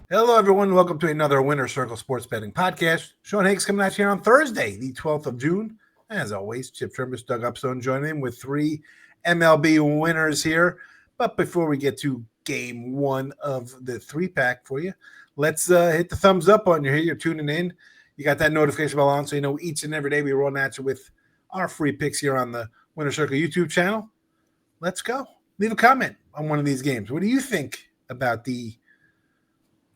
Hello, everyone. Welcome to another Winner Circle Sports Betting Podcast. Sean Higgs coming at you here on Thursday, the 12th of June. As always, Chip Chirimbes, Doug Upstone joining in with three MLB winners here. But before we get to game one of the three-pack for you, let's hit the thumbs up on you here. You're tuning in. You got that notification bell on, so you know each and every day we roll at you with our free picks here on the Winner Circle YouTube channel. Let's go. Leave a comment on one of these games. What do you think about the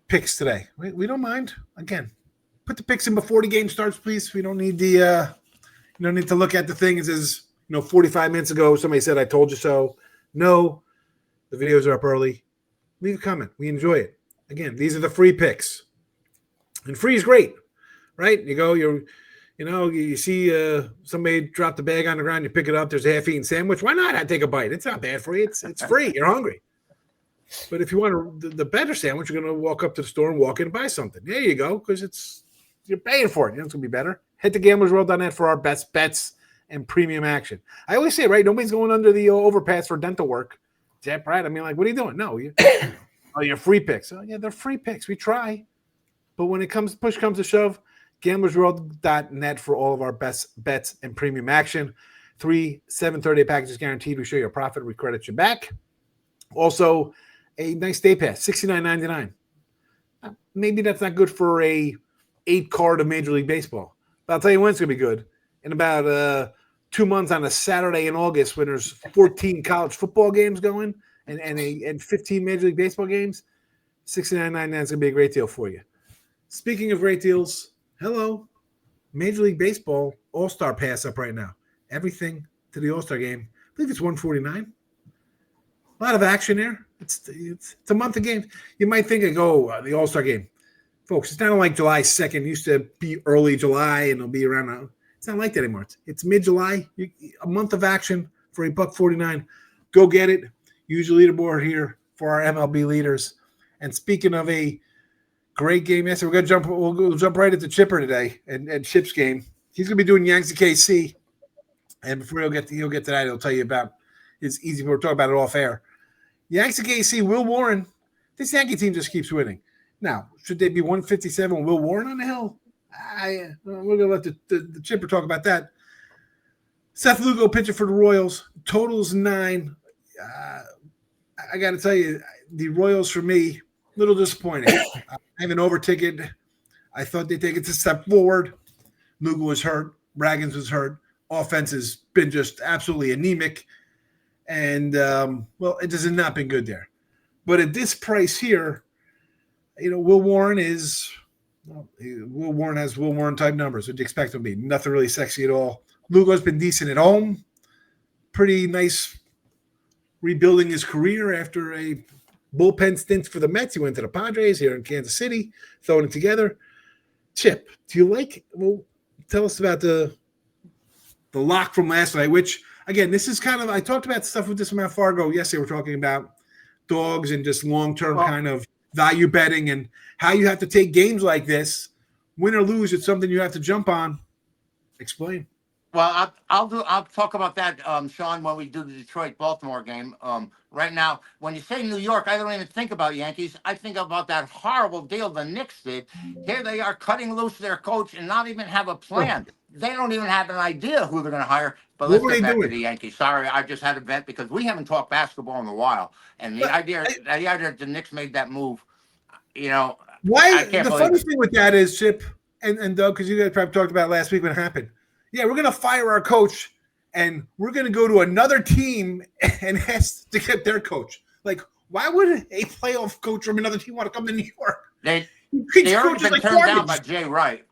picks today? We don't mind. Again, put the picks in before the game starts, please. We don't need the you don't need to look at the thing. It says 45 minutes ago somebody said I told you so. No, the videos are up early. Leave a comment. We enjoy it. Again, these are the free picks, and free is great, right? You go, you see somebody drop the bag on the ground, you pick it up. There's a half-eaten sandwich. Why not? I take a bite. It's not bad for you. It's free. You're hungry. But if you want the better sandwich, you're going to walk up to the store and walk in and buy something. There you go, because you're paying for it. It's going to be better. Head to gamblersworld.net for our best bets and premium action. I always say, right, nobody's going under the overpass for dental work. Is that right? I mean, like, what are you doing? No, your free picks. Oh, yeah, they're free picks. We try. But when push comes to shove, gamblersworld.net for all of our best bets and premium action. 3 730 packages guaranteed. We show you a profit. We credit you back. Also, a nice day pass, $69.99. Maybe that's not good for a 8-card of Major League Baseball. But I'll tell you when it's going to be good. In about 2 months on a Saturday in August when there's 14 college football games going and 15 Major League Baseball games, $69.99 is going to be a great deal for you. Speaking of great deals, hello, Major League Baseball All-Star Pass up right now. Everything to the All-Star game. I believe it's $149. A lot of action there. It's a month of games. You might think the All-Star game. Folks, it's not like July 2nd. It used to be early July, and it'll be around. It's not like that anymore. It's mid-July. A month of action for $1.49. Go get it. Use your leaderboard here for our MLB leaders. And speaking of a great game yesterday, we'll jump right into Chipper today and Chip's game. He's going to be doing Yankees KC. And before he'll get to that, he'll tell you about his easy. We're talking about it off air. Yankees KC, Will Warren. This Yankee team just keeps winning. Now, should they be 157 with Will Warren on the hill? We're going to let the Chipper talk about that. Seth Lugo pitching for the Royals. Totals 9. I got to tell you, the Royals for me, a little disappointing. I have an over ticket. I thought they'd take it a step forward. Lugo was hurt. Braggins was hurt. Offense has been just absolutely anemic. And, it has not been good there. But at this price here, Will Warren has Will Warren type numbers. What do you expect him to be? Nothing really sexy at all. Lugo's been decent at home. Pretty nice rebuilding his career after a bullpen stint for the Mets. He went to the Padres here in Kansas City, throwing it together. Chip, do you like – well, tell us about the lock from last night, which – again, this is kind of – I talked about stuff with this amount Fargo yesterday. We're talking about dogs and just long-term kind of value betting and how you have to take games like this. Win or lose, it's something you have to jump on. Explain. Well, I'll talk about that, Sean, when we do the Detroit-Baltimore game. Right now, when you say New York, I don't even think about Yankees. I think about that horrible deal the Knicks did. Here they are cutting loose their coach and not even have a plan. They don't even have an idea who they're going to hire. But let's get back to the Yankees. Sorry, I just had a vent because we haven't talked basketball in a while. And the idea that the Knicks made that move, why? The funny thing with that is, Chip and Doug, because you guys probably talked about it last week when it happened. Yeah, we're going to fire our coach, and we're going to go to another team and ask to get their coach. Like, why would a playoff coach from another team want to come to New York? They already been turned down by Jay Wright.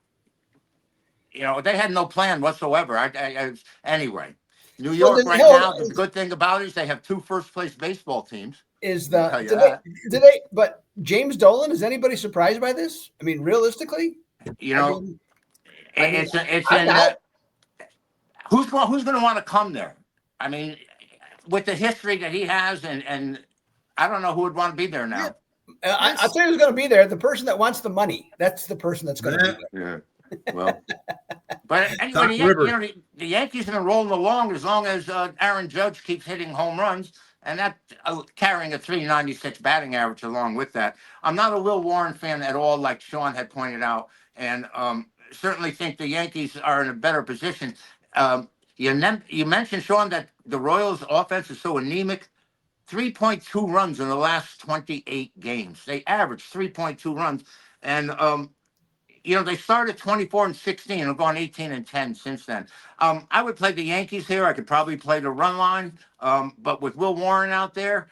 They had no plan whatsoever. Anyway, New York now, the good thing about it is they have 2 first-place baseball teams. But James Dolan, is anybody surprised by this? I mean, realistically? Who's going to want to come there? I mean, with the history that he has, and I don't know who would want to be there now. Yeah. I'll tell you who's going to be there. The person that wants the money. That's the person that's going to be there. Yeah. Well, but anyway, the Yankees have been rolling along as long as Aaron Judge keeps hitting home runs. and that carrying a 396 batting average along with that. I'm not a Will Warren fan at all, like Sean had pointed out, and certainly think the Yankees are in a better position. You mentioned, Sean, that the Royals' offense is so anemic. 3.2 runs in the last 28 games. They averaged 3.2 runs, and they started 24-16 and have gone 18-10 since then. I would play the Yankees here. I could probably play the run line, but with Will Warren out there,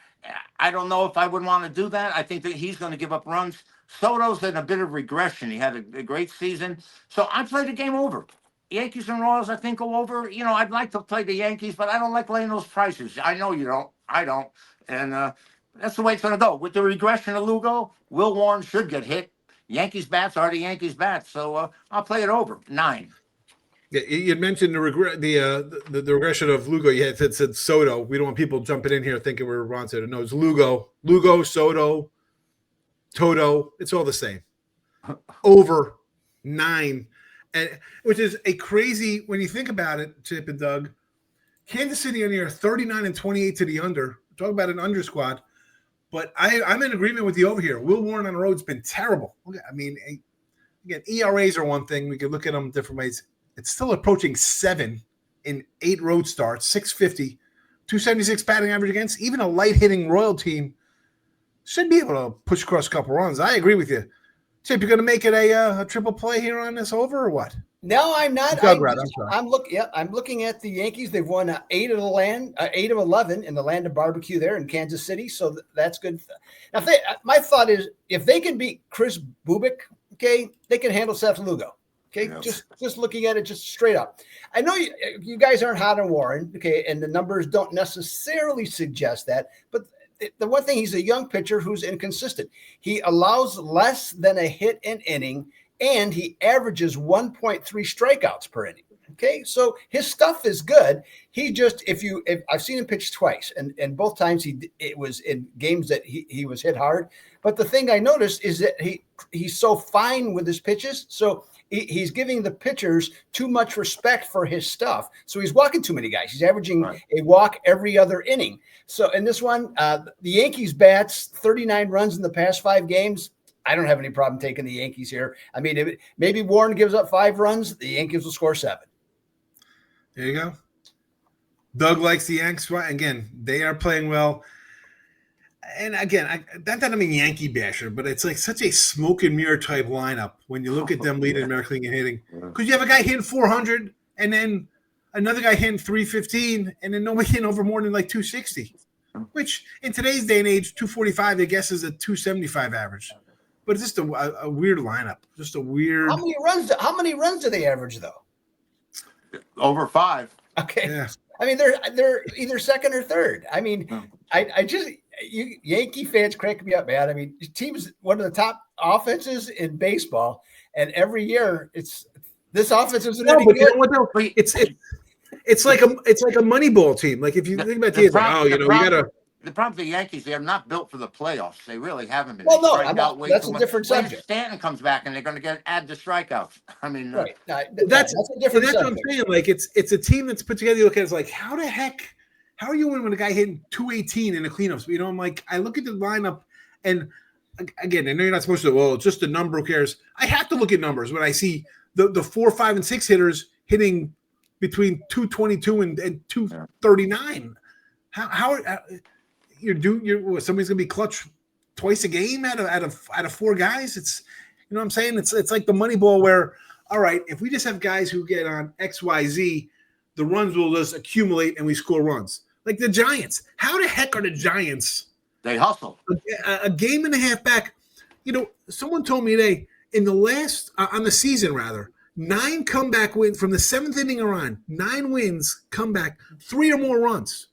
I don't know if I would want to do that. I think that he's going to give up runs. Soto's in a bit of regression. He had a great season, so I play the game over. Yankees and Royals, I think, go over. I'd like to play the Yankees, but I don't like laying those prices. I know you don't. I don't. And that's the way it's going to go. With the regression of Lugo, Will Warren should get hit. Yankees bats are the Yankees bats. So I'll play it over. 9. Yeah, you mentioned the regression of Lugo. You had said Soto. We don't want people jumping in here thinking we're Ron Soto. No, it's Lugo, Soto, Toto. It's all the same. Over 9. And which is a crazy, when you think about it, Chip and Doug, Kansas City on here 39-28 to the under. Talk about an under squad. But I'm in agreement with you over here. Will Warren on the road's been terrible. I mean, again, ERAs are one thing. We could look at them different ways. It's still approaching 7 in 8 road starts, 650, 276 batting average against. Even a light hitting Royal team should be able to push across a couple runs. I agree with you. Chip, you're going to make it a triple play here on this over or what? No, I'm not. I'm looking at the Yankees. They've won 8 of 11 in the land of barbecue there in Kansas City. So that's good. Now, my thought is if they can beat Chris Bubic, okay, they can handle Seth Lugo. Okay, yes. Just looking at it just straight up. I know you guys aren't hot on Warren, okay, and the numbers don't necessarily suggest that, but the one thing, he's a young pitcher who's inconsistent. He allows less than a hit an inning, and he averages 1.3 strikeouts per inning. Okay, so his stuff is good. He just, if I've seen him pitch twice, and both times it was in games that he was hit hard. But the thing I noticed is that he's so fine with his pitches, so he's giving the pitchers too much respect for his stuff. So he's walking too many guys. He's averaging a walk every other inning. So in this one, the Yankees bats 39 runs in the past 5 games. I don't have any problem taking the Yankees here. I mean, maybe Warren gives up 5 runs, the Yankees will score 7. There you go. Doug likes the Yanks. Again, they are playing well. And again, not that I'm a Yankee basher, but it's like such a smoke and mirror type lineup when you look at them leading American League in hitting. Because you have a guy hitting 400 and then another guy hitting 315 and then nobody hitting over more than like 260, which in today's day and age, 245, I guess, is a 275 average. But it's just a weird lineup. Just a weird. How many runs do they average, though? Over 5. Okay. Yeah. I mean, they're either second or third. I mean, you Yankee fans crank me up, man. I mean, the team's one of the top offenses in baseball, and every year this offense isn't any good. It's like a Moneyball team. Like if you think about teams, we gotta. The problem with the Yankees, they are not built for the playoffs. They really haven't been. Well, no, that's a different subject. Stanton comes back, and they're going to add the strikeouts. I mean, right. That's a different subject. What I'm saying. Like it's a team that's put together. You look at it, it's like, how the heck? How are you winning when a guy hitting 218 in the cleanups? You know, I'm like, I look at the lineup, and again, I know you're not supposed to. Well, it's just a number. Who cares? I have to look at numbers when I see the 4, 5, and 6 hitters hitting between 222 and 239. How somebody's gonna be clutch twice a game out of 4 guys? It's, you know what I'm saying? It's like the Moneyball where, all right, if we just have guys who get on XYZ, the runs will just accumulate and we score runs. Like the Giants. How the heck are the Giants? They hustle. A game and a half back. You know, someone told me today in the last on the season rather, 9 comeback wins from the 7th inning on. 9 wins, comeback, 3 or more runs.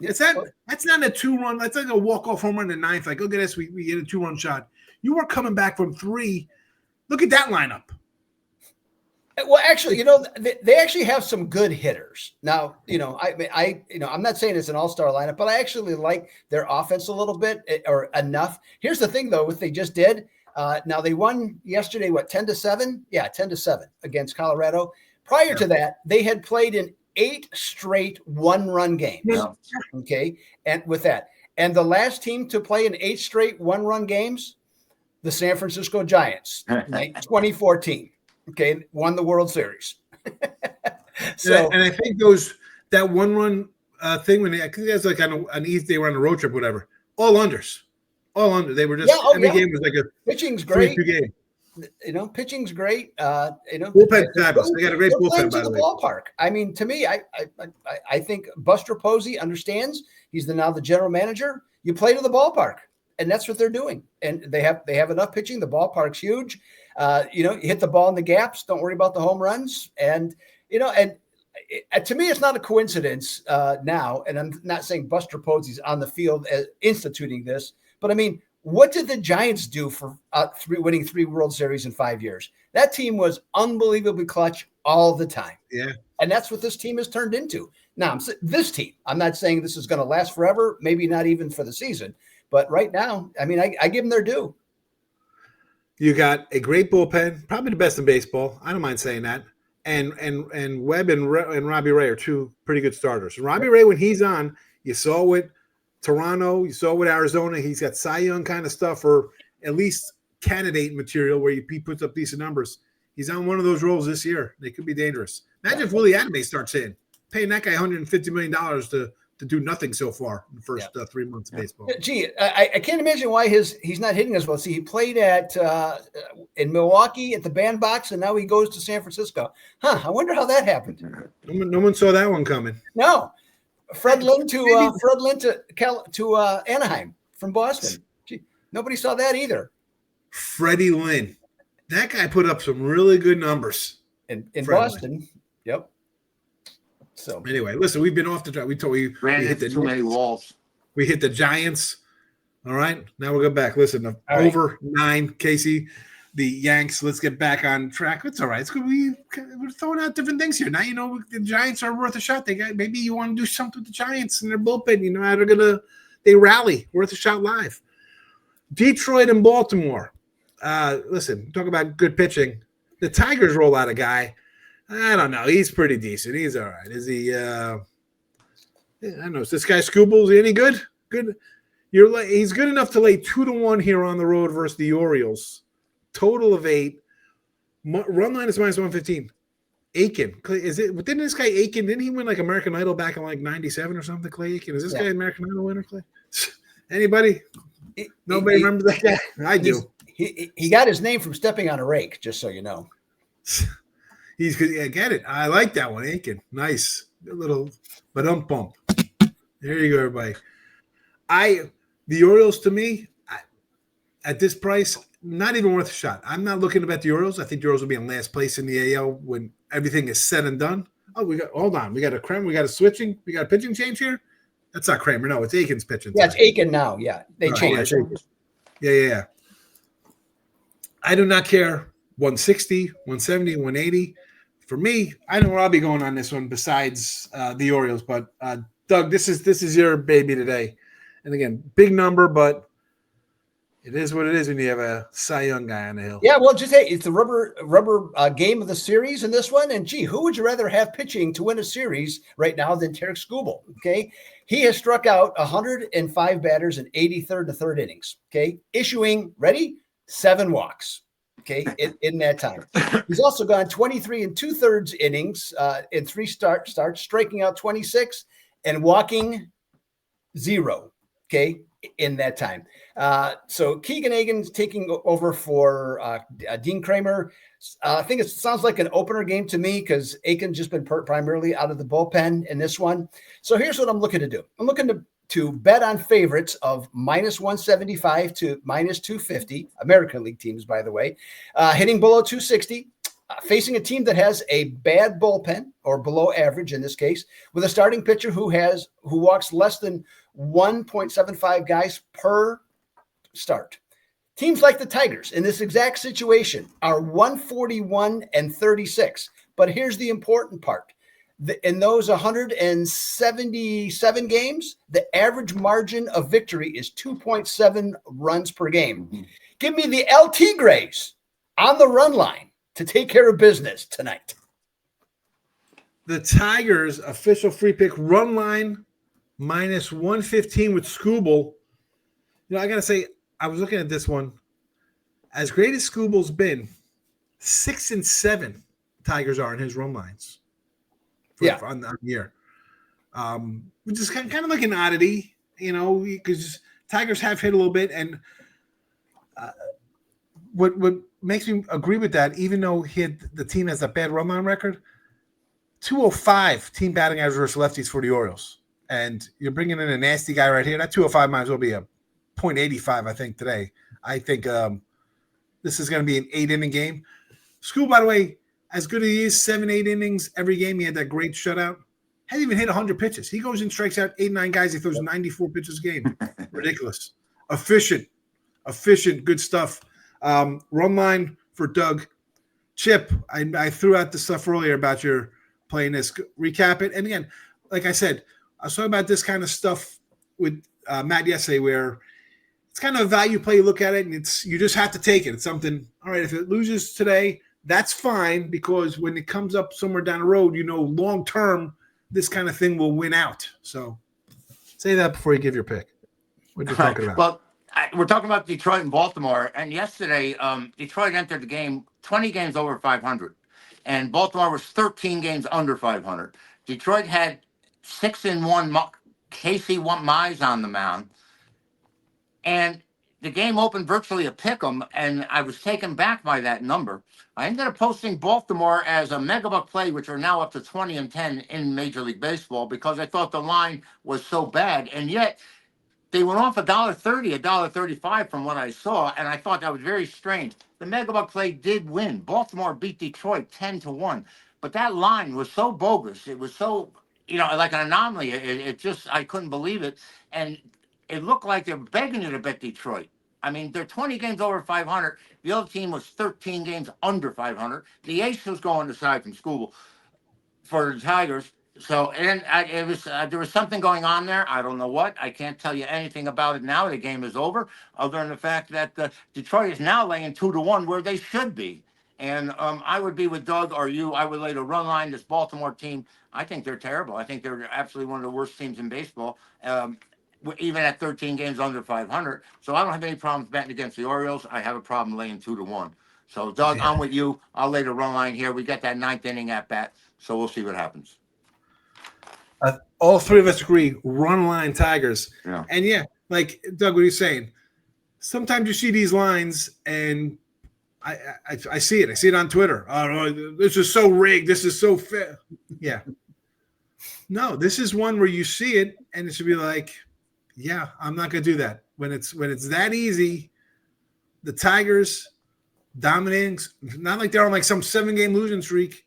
That's not a 2-run. That's like a walk-off home run in the 9th. Like, look at this, we hit a 2-run shot. You were coming back from 3. Look at that lineup. Well, actually, you know, they actually have some good hitters. Now, you know, I'm not saying it's an all-star lineup, but I actually like their offense a little bit or enough. Here's the thing, though, what they just did. Now they won yesterday, 10-7? Yeah, 10-7 against Colorado. Prior to that, they had played in 8 straight one-run games. Yeah. Okay, and with that, and the last team to play in 8 straight one-run games, the San Francisco Giants, 2014. Okay, won the World Series. So, and I think that one run thing I think that's like on an East, they were on a road trip, whatever. All unders, all under. They were just every game was like a pitching's great. 3-2 game. Pitching's great. Bullpen's fabulous. They got a great bullpen, by the way. Ballpark. I mean, to me, I think Buster Posey understands. He's now the general manager. You play to the ballpark, and that's what they're doing. And they have enough pitching. The ballpark's huge. You hit the ball in the gaps. Don't worry about the home runs. And to me, it's not a coincidence now. And I'm not saying Buster Posey's on the field as instituting this, but I mean, what did the Giants do for winning 3 World Series in 5 years? That team was unbelievably clutch all the time. Yeah. And that's what this team has turned into. Now, this team, I'm not saying this is going to last forever, maybe not even for the season. But right now, I mean, I give them their due. You got a great bullpen, probably the best in baseball. I don't mind saying that. And Webb and Robbie Ray are 2 pretty good starters. Robbie Ray, when he's on, you saw with Toronto, you saw with Arizona, he's got Cy Young kind of stuff, or at least candidate material where he puts up decent numbers. He's on one of those roles this year. They could be dangerous. Imagine if Willie Adame starts in, paying that guy $150 million to do nothing so far in the first 3 months of baseball. Gee, I can't imagine why he's not hitting as well. See, he played in Milwaukee at the bandbox, and now he goes to San Francisco. I wonder how that happened. No one saw that one coming. No. Fred Lynn to Anaheim from Boston. Gee, nobody saw that either. Freddie Lynn. That guy put up some really good numbers. In Boston. Yep. So anyway, listen, we've been off the track. We hit too many walls. We hit the Giants. All right. Now we'll go back. Listen, over 9, Casey, the Yanks. Let's get back on track. It's all right. It's good. We're throwing out different things here. Now the Giants are worth a shot. Maybe you want to do something with the Giants and their bullpen. You know how they rally. Worth a shot live. Detroit and Baltimore. Listen, talk about good pitching. The Tigers roll out a guy. I don't know. He's pretty decent. He's all right. Is he? I don't know. Is this guy Scooble? Is he any good? Good. He's good enough to lay 2-1 here on the road versus the Orioles. Total of 8. Run line is -115. Aiken. Is it? Didn't this guy Aiken? Didn't he win like American Idol back in like '97 or something? Clay Aiken. Is this guy an American Idol winner? Clay? Anybody? Nobody remembers that guy. I do. He got his name from stepping on a rake. Just so you know. I get it. I like that one, Aiken. Nice. A little bump. There you go, everybody. The Orioles, to me, at this price, not even worth a shot. I'm not looking to bet the Orioles. I think the Orioles will be in last place in the AL when everything is said and done. Hold on. We got a switching. We got a pitching change here. That's not Kramer. No, it's Aiken's pitching. Yeah, it's Aiken now. Yeah, they changed. Yeah. I do not care. 160, 170, 180. For me, I know where I'll be going on this one besides the Orioles. But Doug, this is your baby today. And again, big number, but it is what it is when you have a Cy Young guy on the hill. Yeah, well, just it's the rubber game of the series in this one. And gee, who would you rather have pitching to win a series right now than Tarek Skubal? Okay, he has struck out 105 batters in 83rd to 3rd innings. Okay, issuing 7 walks. Okay, in that time, he's also gone 23 2/3 innings in 3 starts, striking out 26 and walking 0. Okay, in that time. So Keegan Aiken's taking over for Dean Kramer. I think it sounds like an opener game to me because Aiken's just been primarily out of the bullpen in this one. So here's what I'm looking to do. I'm looking to bet on favorites of -175 to -250, American League teams, by the way, hitting below 260, facing a team that has a bad bullpen or below average in this case, with a starting pitcher who walks less than 1.75 guys per start. Teams like the Tigers in this exact situation are 141-36. But here's the important part. In those 177 games, the average margin of victory is 2.7 runs per game. Mm-hmm. Give me the El Tigres on the run line to take care of business tonight. The Tigers official free pick run line minus 115 with Scooble. I got to say, I was looking at this one. As great as Scooble's been, 6-7 Tigers are in his run lines on the year. Which is kind of like an oddity, because Tigers have hit a little bit. And what makes me agree with that, even though the team has a bad run line record, 205 team batting average versus lefties for the Orioles. And you're bringing in a nasty guy right here. That 205 might as well be a .85, I think, today. I think this is going to be an 8-inning game. School, by the way, as good as he is, 7-8 innings every game. He had that great shutout. Hasn't even hit 100 pitches. He goes and strikes out 8-9 guys. He throws 94 pitches a game. Ridiculous. Efficient, good stuff. Run line for Doug. Chip, I threw out the stuff earlier about your playing this. Recap it. And again, like I said, I was talking about this kind of stuff with Matt yesterday where it's kind of a value play. You look at it, and you just have to take it. It's something, all right, if it loses today, that's fine, because when it comes up somewhere down the road, long term, this kind of thing will win out. So say that before you give your pick. What you're talking about. Well, we're talking about Detroit and Baltimore. And yesterday, Detroit entered the game 20 games over 500. And Baltimore was 13 games under 500. Detroit had 6-1 Casey Mize on the mound. And the game opened virtually a pick'em, and I was taken back by that number. I ended up posting Baltimore as a megabuck play, which are now up to 20-10 in Major League Baseball, because I thought the line was so bad. And yet they went off $1.30, $1.35 from what I saw, and I thought that was very strange. The megabuck play did win. Baltimore beat Detroit 10-1, but that line was so bogus. It was so, like an anomaly. It just, I couldn't believe it. And it looked like they're begging you to bet Detroit. I mean, they're 20 games over 500. The other team was 13 games under 500. The ace was going aside from Scooble for the Tigers. So, and it was there was something going on there. I don't know what. I can't tell you anything about it now. The game is over, other than the fact that Detroit is now laying 2-1 where they should be. And I would be with Doug or you. I would lay the run line. This Baltimore team, I think they're terrible. I think they're absolutely one of the worst teams in baseball. Even at 13 games under 500. So I don't have any problems betting against the Orioles. I have a problem laying 2-1. So, Doug, I'm with you. I'll lay the run line here. We got that 9th inning at bat, so we'll see what happens. All three of us agree, run line Tigers. Yeah. And like Doug, what are you saying? Sometimes you see these lines, and I see it. I see it on Twitter. Oh, this is so rigged. This is so fair. Yeah. No, this is one where you see it, and it should be like, yeah, I'm not going to do that. When it's that easy, the Tigers dominating, not like they're on like some 7-game losing streak,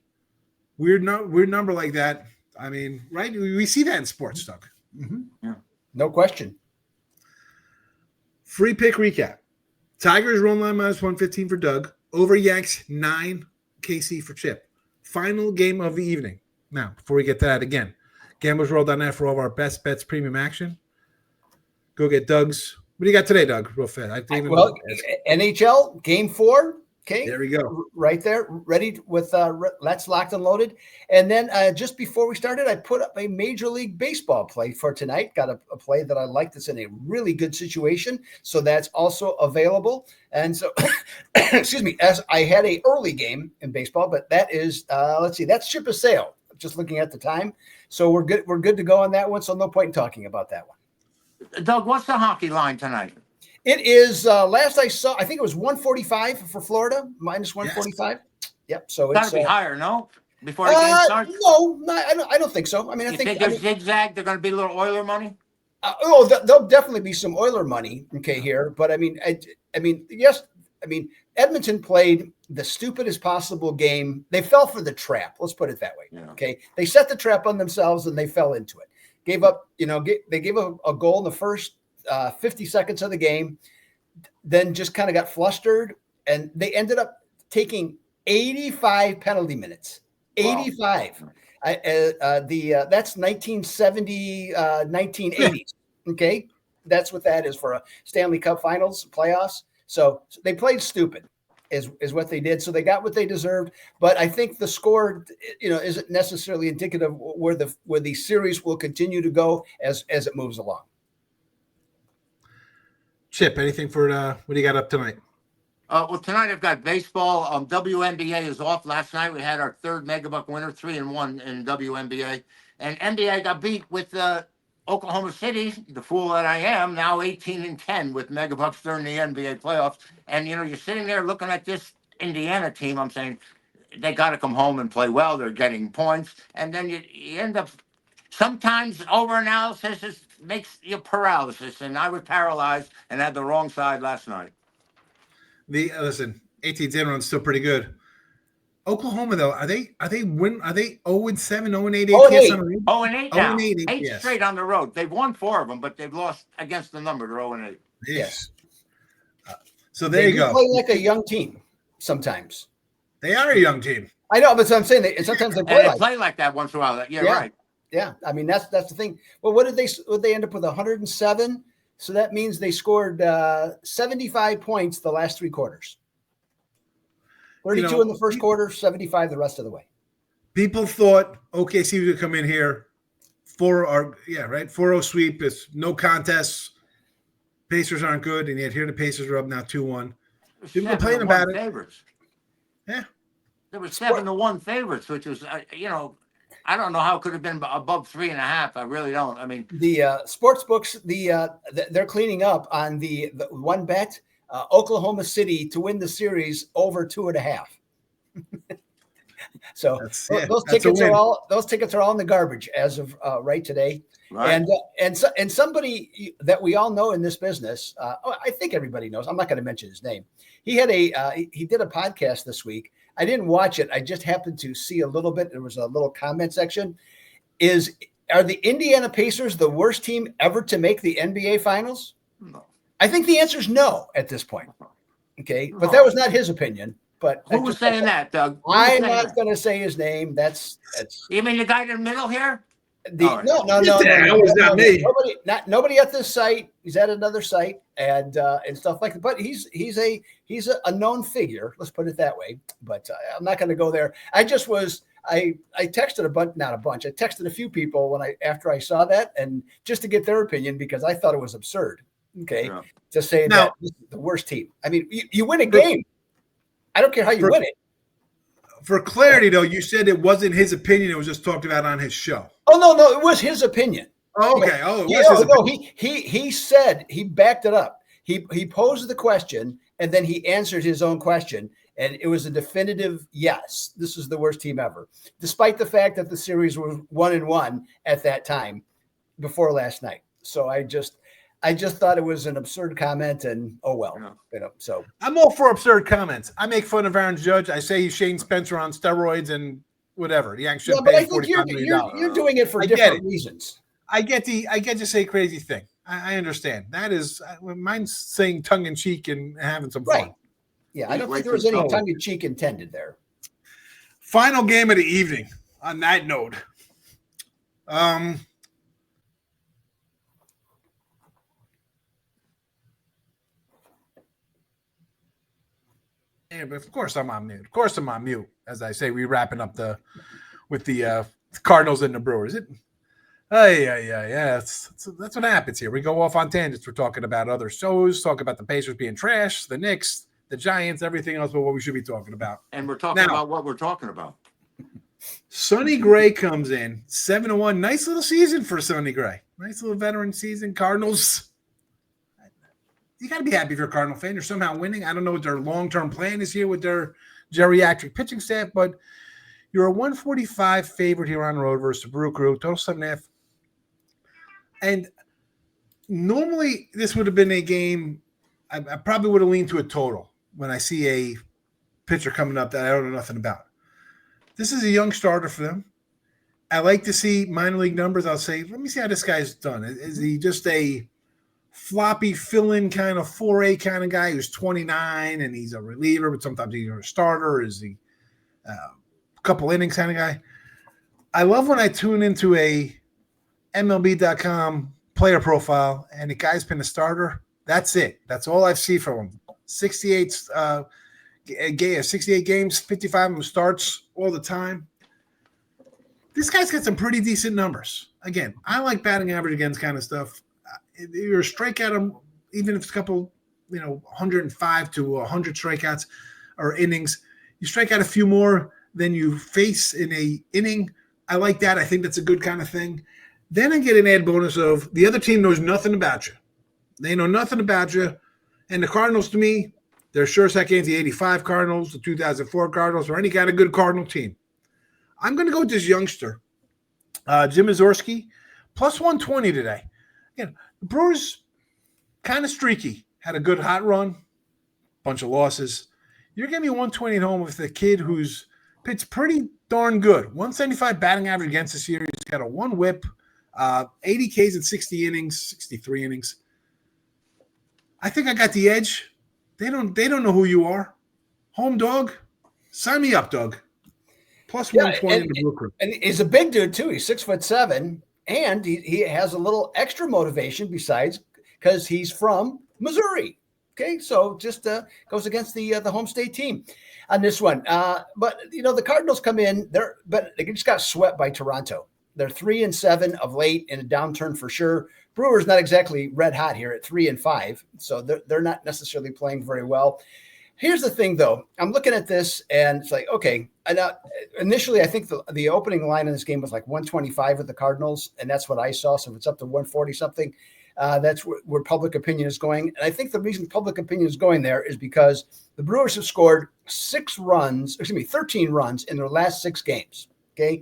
weird number like that. I mean, right? We see that in sports, Doug. Mm-hmm. Yeah, no question. Free pick recap: Tigers run line minus 115 for Doug. Over Yanks 9 KC for Chip. Final game of the evening. Now, before we get to that again, GamblesRoll.net for all of our best bets premium action. Go get Doug's. What do you got today, Doug? Real fast. NHL Game 4. Okay, there we go. Right there, ready with that's locked and loaded. And then just before we started, I put up a Major League Baseball play for tonight. Got a play that I like that's in a really good situation, so that's also available. And so, excuse me, as I had a early game in baseball, but that is let's see, that's Ship a Sail. Just looking at the time, so we're good. We're good to go on that one. So no point in talking about that one. Doug, what's the hockey line tonight? It is last I saw, I think it was 145 for Florida, minus 145. Yes. Yep. So it's gotta be higher, no? Before the game starts? No, I don't think so. I mean, I think there's zigzag. They're going to be a little Oiler money. There'll definitely be some Oiler money. Okay, here, but I mean, yes. I mean, Edmonton played the stupidest possible game. They fell for the trap. Let's put it that way. Yeah. Okay, they set the trap on themselves and they fell into it. Gave up. They gave a goal in the first 50 seconds of the game, then just kind of got flustered, and they ended up taking 85 penalty minutes. 85. Wow. That's 1970, 1980s. Okay, that's what that is for a Stanley Cup Finals playoffs. So they played stupid, is what they did. So they got what they deserved. But I think the score, isn't necessarily indicative where the series will continue to go as it moves along. Chip, anything for what do you got up tonight? Well, tonight I've got baseball. WNBA is off. Last night we had our third Megabuck winner, 3-1 in WNBA, and NBA got beat with Oklahoma City, the fool that I am, now 18-10 with Megabucks during the NBA playoffs. And you're sitting there looking at this Indiana team. I'm saying they got to come home and play well. They're getting points, and then you end up. Sometimes overanalysis makes you paralysis, and I was paralyzed and had the wrong side last night. Listen, 18-10 run's still pretty good. Oklahoma though, are they 0-7, 0-8, 8 0-8 now. 0-8, Eight yes. straight on the road. They've won 4 of them, but they've lost against the number. They're 0-8. Yes. So there you go. They play like a young team sometimes. They are a young team. I know, but I'm saying sometimes they play like that once in a while. Yeah, right. Yeah, I mean that's the thing. Well, what did they end up with 107? So that means they scored 75 points the last 3 quarters. 32 in the first quarter, 75 the rest of the way. People thought OKC would come in here 4-0 sweep. It's no contests. Pacers aren't good, and yet here the Pacers are up now 2-1. People complain about it. Favorites. Yeah, there were 7-1 favorites, which was I don't know how it could have been above 3.5. I really don't. I mean, the sports books, they're cleaning up on the one bet. Oklahoma City to win the series over 2.5. So those tickets are all in the garbage as of right today. Right. And somebody that we all know in this business, I think everybody knows. I'm not going to mention his name. He had he did a podcast this week. I didn't watch it. I just happened to see a little bit. There was a little comment section. Are the Indiana Pacers the worst team ever to make the NBA Finals? No. I think the answer is no at this point. Okay, but that was not his opinion. But who was saying that, Doug? I'm not going to say his name. That's. You mean the guy in the middle here? No. Nobody at this site. He's at another site and stuff like that. But he's a known figure. Let's put it that way. But I'm not going to go there. I texted I texted a few people after I saw that, and just to get their opinion because I thought it was absurd. Okay, to say that this is the worst team. I mean, you win a game. I don't care how you win it. For clarity, though, you said it wasn't his opinion. It was just talked about on his show. Oh, no, it was his opinion. Oh, okay. He said he backed it up. He posed the question, and then he answered his own question, and it was a definitive yes. This is the worst team ever, despite the fact that the series was 1-1 at that time before last night. So I just thought it was an absurd comment, and so I'm all for absurd comments. I make fun of Aaron Judge. I say he's Shane Spencer on steroids and whatever. The Yanks should pay $45 million. You're doing it for different reasons. I get to say crazy thing. I understand. That is mine's saying tongue in cheek and having some fun. Right. Yeah, I don't think there was any tongue in cheek intended there. Final game of the evening. On that note, yeah, but of course I'm on mute. As I say, we wrapping up with the Cardinals and the Brewers. That's what happens here. We go off on tangents. We're talking about other shows, talk about the Pacers being trash, the Knicks, the Giants, everything else but what we should be talking about. And we're talking about what we're talking about. Sonny Gray comes in 7-1. Nice little season for Sonny Gray. Nice little veteran season. Cardinals. You got to be happy if you're a Cardinal fan. They're somehow winning. I don't know what their long-term plan is here with their geriatric pitching staff, but you're a 145 favorite here on the road versus the Brew Crew. Total 7.5. And normally this would have been a game I probably would have leaned to a total when I see a pitcher coming up that I don't know nothing about. This is a young starter for them. I like to see minor league numbers. I'll say, let me see how this guy's done. Is he just a floppy fill-in kind of 4A kind of guy who's 29 and he's a reliever, but sometimes he's a starter? Is he a couple innings kind of guy? I love when I tune into a MLB.com player profile and the guy's been a starter. That's it. That's all I've seen from him. 68 68 games, 55 of them starts all the time. This guy's got some pretty decent numbers. Again, I like batting average against kind of stuff. You're a strikeout him, even if it's a couple, 105 to 100 strikeouts or innings. You strike out a few more than you face in a inning. I like that. I think that's a good kind of thing. Then I get an add bonus of the other team knows nothing about you. They know nothing about you. And the Cardinals, to me, they're sure as heck ain't the 85 Cardinals, the 2004 Cardinals, or any kind of good Cardinal team. I'm going to go with this youngster, Jim Mazurski, plus 120 today. Again, the Brewers kind of streaky. Had a good hot run, bunch of losses. You're giving me 120 at home with a kid who's pitched pretty darn good. 175 batting average against this year. He's got a 1 whip, 80 Ks in 60 innings, 63 innings. I think I got the edge. They don't know who you are. Home dog, sign me up, Doug. Plus 120 in the Brooklyn. And he's a big dude too. He's 6'7", and he has a little extra motivation besides because he's from Missouri. Okay, so just goes against the home state team on this one. But the Cardinals come in there, but they just got swept by Toronto. They're 3-7 of late in a downturn for sure. Brewers not exactly red hot here at 3-5, so they're not necessarily playing very well. Here's the thing, though. I'm looking at this, and it's like, okay. Initially, I think the opening line in this game was like 125 with the Cardinals, and that's what I saw. So if it's up to 140 something, that's where public opinion is going. And I think the reason public opinion is going there is because the Brewers have scored 13 runs in their last 6 games. Okay,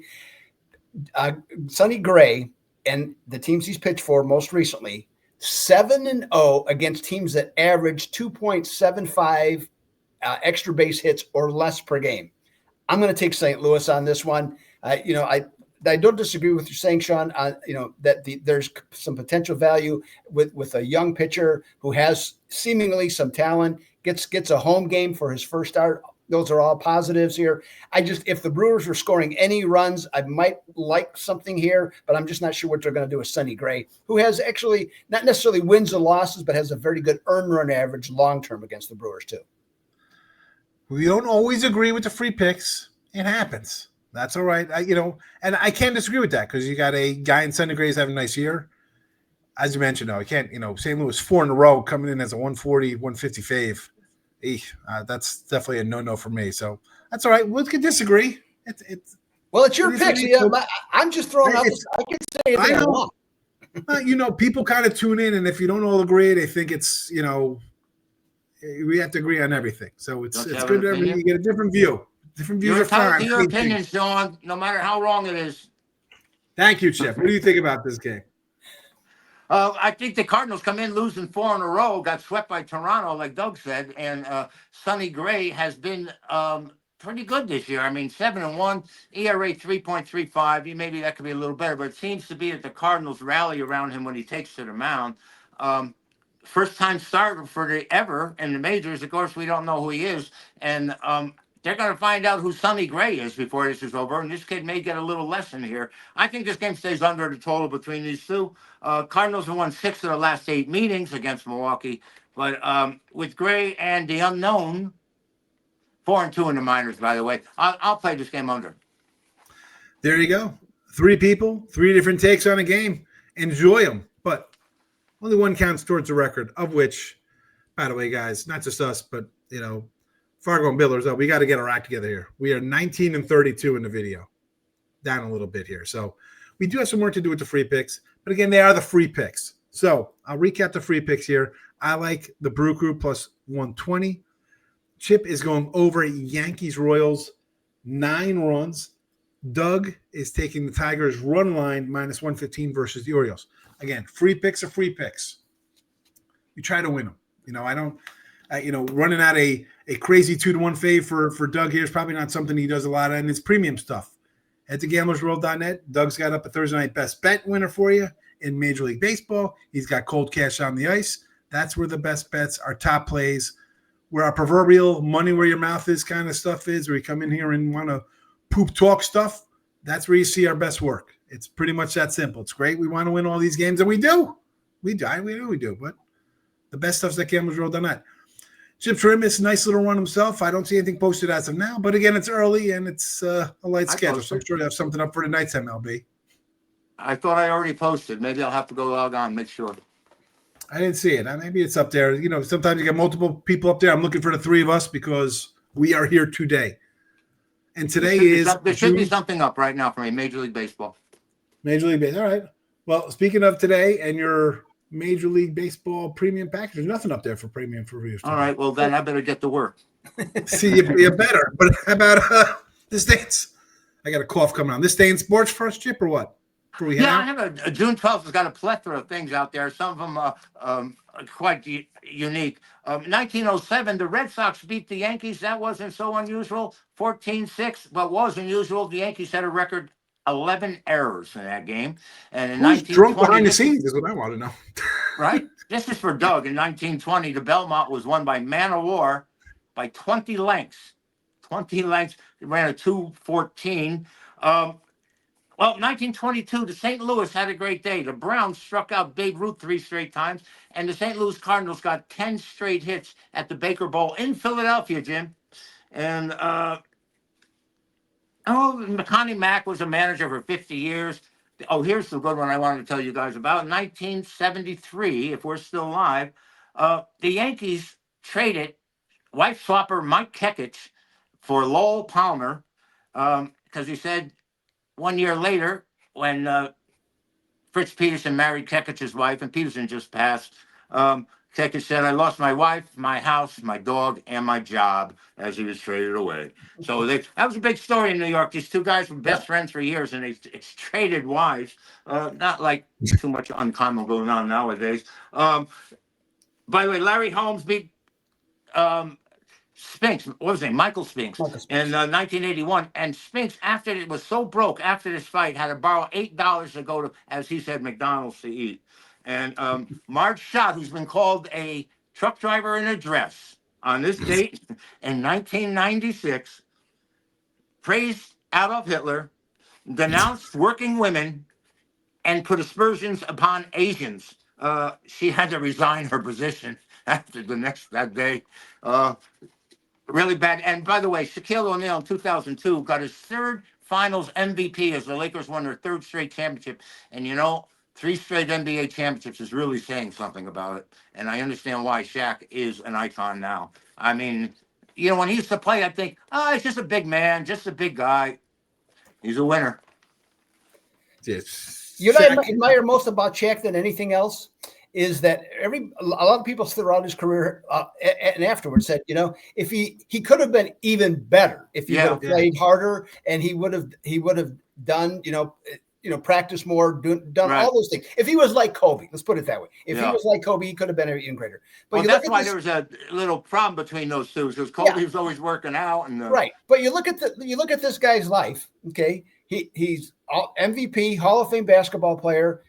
Sonny Gray and the teams he's pitched for most recently, 7-0 against teams that average 2.75 extra base hits or less per game. I'm going to take St. Louis on this one. I don't disagree with you saying, Sean, that there's some potential value with a young pitcher who has seemingly some talent, gets a home game for his first start. Those are all positives here. If the Brewers were scoring any runs, I might like something here, but I'm just not sure what they're going to do with Sonny Gray, who has actually not necessarily wins or losses, but has a very good earned run average long-term against the Brewers too. We don't always agree with the free picks. It happens. That's all right. And I can't disagree with that because you got a guy in Sonny Gray's having a nice year. As you mentioned, though, I can't, St. Louis 4 in a row coming in as a 140, 150 fave. That's definitely a no-no for me. So that's all right. We can disagree. It's your pick. I'm just throwing out. I can say anything I want. People kind of tune in, and if you don't all agree, they think it's, we have to agree on everything. So it's good that you get a different view. Different views are fine. To your opinion, Sean, no matter how wrong it is. Thank you, Chip. What do you think about this game? I think the Cardinals come in losing 4 in a row, got swept by Toronto, like Doug said, and Sonny Gray has been pretty good this year. I mean, 7-1, ERA 3.35. Maybe that could be a little better, but it seems to be that the Cardinals rally around him when he takes to the mound. First-time starter ever in the majors. Of course, we don't know who he is, and they're going to find out who Sonny Gray is before this is over, and this kid may get a little lesson here. I think this game stays under the total between these two. Cardinals have won 6 of the last 8 meetings against Milwaukee, but with Gray and the unknown, 4-2 in the minors, by the way, I'll play this game under. There you go. 3 people, 3 different takes on a game. Enjoy them, but only one counts towards the record, of which, by the way, guys, not just us, but, Fargo and Billers, we got to get our act together here. We are 19-32 in the video, down a little bit here. So we do have some work to do with the free picks, but again, they are the free picks. So I'll recap the free picks here. I like the Brew Crew plus 120. Chip is going over Yankees Royals 9 runs. Doug is taking the Tigers run line minus 115 versus the Orioles. Again, free picks are free picks. You try to win them. I don't. Running out a crazy 2-1 fave for Doug here is probably not something he does a lot of, and it's premium stuff. Head to gamblersworld.net. Doug's got up a Thursday night best bet winner for you in Major League Baseball. He's got cold cash on the ice. That's where the best bets, our top plays, where our proverbial money where your mouth is kind of stuff is, where you come in here and want to poop talk stuff. That's where you see our best work. It's pretty much that simple. It's great. We want to win all these games, and we do. We do. But the best stuff's at gamblersworld.net. Chip Chirimbes, nice little run himself. I don't see anything posted as of now, but again, it's early and it's a light schedule, so I'm sure they have something up for tonight's MLB. I thought I already posted. Maybe I'll have to go log on, make sure. I didn't see it. Maybe it's up there. Sometimes you get multiple people up there. I'm looking for the three of us because we are here today. And today there should be something up right now for me, Major League Baseball. Major League Baseball. All right. Well, speaking of today and your Major League Baseball premium package, there's nothing up there for premium for reviews. All right. Well, then I better get to work. See, you better. But how about this Dane's? I got a cough coming on. This Dane's Sports first, Chip, or what? Yeah, I have a June 12th has got a plethora of things out there. Some of them are quite unique. 1907, the Red Sox beat the Yankees. That wasn't so unusual. 14-6, but was unusual. The Yankees had a record 11 errors in that game. And in Who's drunk behind the scenes is what I want to know. Right? This is for Doug. In 1920, the Belmont was won by Man of War by 20 lengths. 20 lengths. It ran a 2:14. Well, 1922, the St. Louis had a great day. The Browns struck out Babe Ruth 3 straight times, and the St. Louis Cardinals got 10 straight hits at the Baker Bowl in Philadelphia, Jim. And, Connie Mack was a manager for 50 years. Oh, here's the good one I wanted to tell you guys about. 1973, if we're still alive, the Yankees traded wife swapper Mike Kekich for Lowell Palmer because he said, 1 year later, when Fritz Peterson married Kekich's wife, and Peterson just passed, Kekich said, I lost my wife, my house, my dog, and my job as he was traded away. So that was a big story in New York. These two guys were best friends for years, and it's traded wives. Not like too much uncommon going on nowadays. By the way, Larry Holmes beat Spinks, what was his name? Michael Spinks in 1981. And Spinks, after it was so broke after this fight, had to borrow $8 to go to, as he said, McDonald's to eat. And Marge Schott, who's been called a truck driver in a dress on this date in 1996, praised Adolf Hitler, denounced working women, and put aspersions upon Asians. She had to resign her position after that day. Really bad. And by the way, Shaquille O'Neal in 2002 got his third finals MVP as the Lakers won their third straight championship. And 3 straight NBA championships is really saying something about it. And I understand why Shaq is an icon now. I mean, when he used to play, I'd think, he's just a big man, just a big guy. He's a winner. Yes. You know what I admire most about Shaq than anything else is that a lot of people throughout his career and afterwards said, if he could have been even better if he would have played harder, and he would have done, practice more, done all those things. If he was like Kobe, let's put it that way. If he was like Kobe, he could have been even greater. But that's why there was a little problem between those two, because Kobe was always working out. Right. But you look at this guy's life, okay? He's MVP, Hall of Fame basketball player,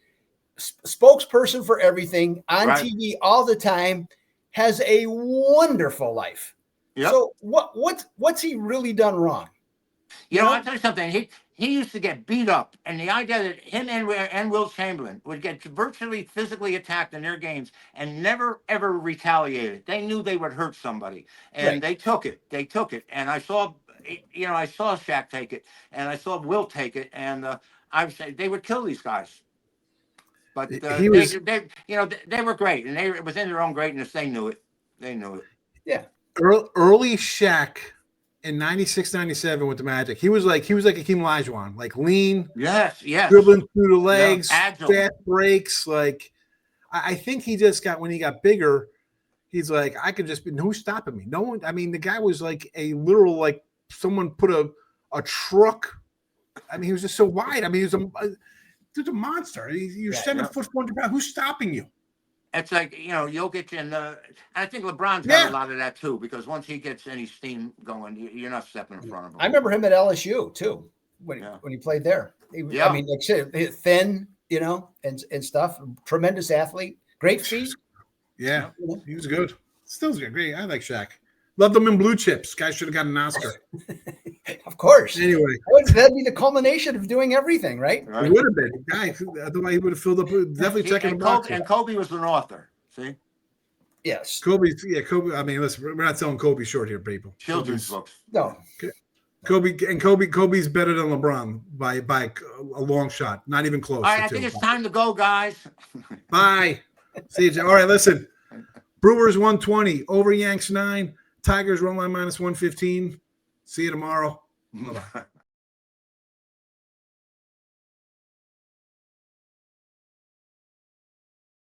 spokesperson for everything, on TV all the time, has a wonderful life. Yep. So what's he really done wrong? I'll tell you something. He used to get beat up, and the idea that him and Will Chamberlain would get virtually physically attacked in their games and never ever retaliated. They knew they would hurt somebody, and they took it. And I saw Shaq take it, and I saw Will take it, and I would say they would kill these guys. But they were great, and they within their own greatness. They knew it. Yeah. Early Shaq in 96, 97 with the Magic. He was like Hakeem Olajuwon, like lean. Yes. Dribbling through the legs, agile. fast breaks. Like, I think he just got, when he got bigger, he's like, I could just be, who's stopping me? No one. I mean, the guy was like a literal, like someone put a truck. I mean, he was just so wide. I mean, he was dude's a monster. You're 7 foot 400 pounds. Who's stopping you? It's like, Jokic and I think LeBron's got a lot of that too, because once he gets any steam going, you're not stepping in front of him. I remember him at LSU too when he played there. I mean, like thin, and stuff. Tremendous athlete, great feet. Yeah, he was good. Still great. I like Shaq. Loved him in Blue Chips. Guy should have gotten an Oscar. Of course. Anyway, that'd be the culmination of doing everything, right? It would have been. Guy, otherwise he would have filled up. Definitely checking the box. And Kobe was an author. See. Yes. Kobe. I mean, listen, we're not selling Kobe short here, people. Children's books. No. Kobe's better than LeBron by a long shot. Not even close. All right, I think it's time to go, guys. Bye. See you. All right, listen. Brewers 120, over Yanks 9, Tigers run line -115. See you tomorrow. Bye-bye.